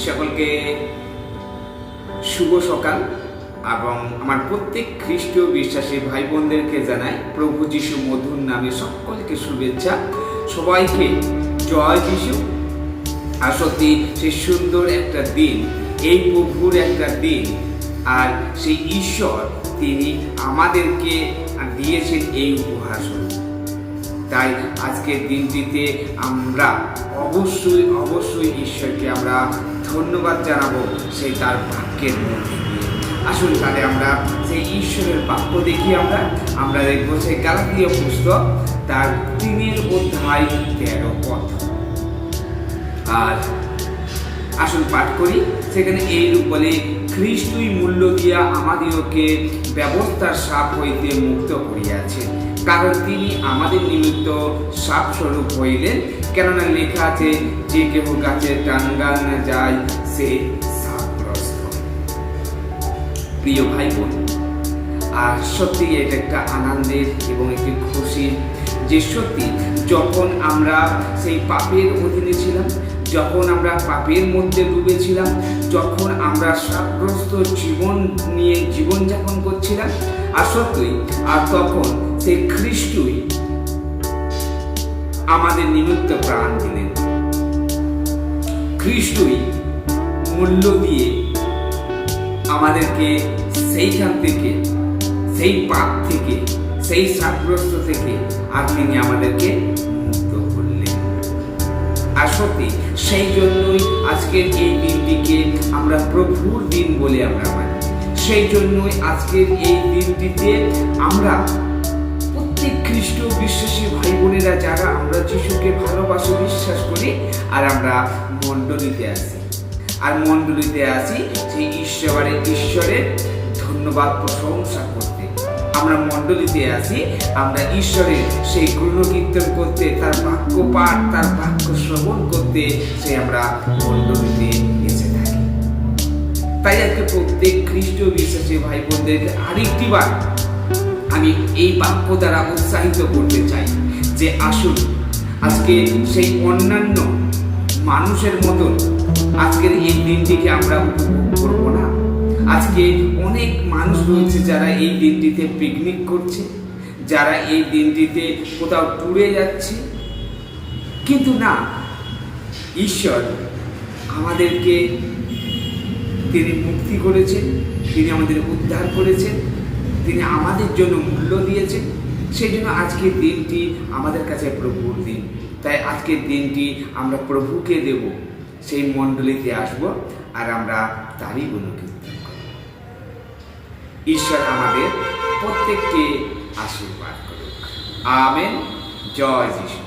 সকলকে শুভ সকাল এবং আমার প্রত্যেক খ্রিস্টীয় বিশ্বাসী ভাই বোনদেরকে জানাই প্রভু যিশু মধুর নামে সকলকে শুভেচ্ছা। সবাইকে জয় যিশু। আর সত্যি সেই সুন্দর একটা দিন, এই প্রভুর একটা দিন, আর সেই ঈশ্বর তিনি আমাদেরকে দিয়েছেন এই উপহার। তাই আজকের দিনটিতে আমরা অবশ্যই ঈশ্বরকে আমরা ধন্যবাদ জানাবো সেই তার বাক্যের মধ্যে দিয়ে। আসুন তাহলে আমরা সেই ঈশ্বরের বাক্য দেখি। আমরা দেখবো সেই গালাতীয় পুস্তক তার 3 অধ্যায় 13 পদ। আর আসুন পাঠ করি। সেখানে এইরূপ বলে, খ্রিস্টই মূল্য দিয়া আমাদিওকে ব্যবস্থার শাপ হইতে মুক্ত করিয়াছে, কারণ তিনি আমাদের নিমিত্ত শাপ স্বরূপ হইলেন। কেননা লেখা আছে, যে কেহ গাছে টাঙ্গানো যায় সে শাপগ্রস্ত। প্রিয় ভাই বোন, আর সত্যি এটা একটা আনন্দের এবং একটি খুশির যে সত্যি যখন আমরা সেই পাপের অধীনে ছিলাম, যখন আমরা পাপের মধ্যে ডুবেছিলাম, যখন আমরা শাপগ্রস্ত জীবন নিয়ে জীবনযাপন করছিলাম, আর সত্যই আর তখন সেই খ্রিস্টই আমাদের নিমিত্ত প্রাণ দিলেন। খ্রিস্টই মূল্য দিয়ে আমাদেরকে সেইখান থেকে, সেই পাপ থেকে, সেই শাপগ্রস্ত থেকে আর তিনি আমাদেরকে মুক্ত করলেন। আর সত্যি সেই জন্যই আজকের এই দিনটিকে আমরা প্রভুর দিন বলে আমরা মানি। সেই জন্যই আজকের এই দিনটিতে আমরা প্রত্যেক খ্রিস্ট বিশ্বাসী ভাই বোনেরা যারা আমরা যিশুকে ভালোবাসি, বিশ্বাস করি, আর আমরা মণ্ডলীতে আসি। আর মণ্ডলীতে আসি সেই ঈশ্বরের ধন্যবাদ প্রশংসা করতে। আমরা মণ্ডলীতে আসি আমরা ঈশ্বরের সেই গুণকীর্তন করতে, তার বাক্য পাঠ, তার বাক্য শ্রবণ করতে সেই আমরা মণ্ডলীতে এসে থাকি। তাই আজকে প্রত্যেক খ্রিস্ট বিশ্বাসী ভাই বোনদেরকে আরেকটি বার আমি এই বাক্য দ্বারা উৎসাহিত করতে চাই যে আসুন আজকে সেই অন্যান্য মানুষের মতন আজকের এই দিনটিকে আমরা উপভোগ করবো না। আজকে অনেক মানুষ রয়েছে যারা এই দিনটিতে পিকনিক করছে, যারা এই দিনটিতে কোথাও ট্যুরে যাচ্ছে, কিন্তু না, ঈশ্বর আমাদেরকে তিনি মুক্তি করেছেন, তিনি আমাদের উদ্ধার করেছেন, তিনি আমাদের জন্য মূল্য দিয়েছেন। সেই জন্য আজকের দিনটি আমাদের কাছে প্রভুর দিন। তাই আজকের দিনটি আমরা প্রভুকে দেব, সেই মণ্ডলীতে আসব আর আমরা তারই গুণকীর্তন করব। ঈশ্বর আমাদের প্রত্যেককে আশীর্বাদ করুক। আমেন। জয় যিশু।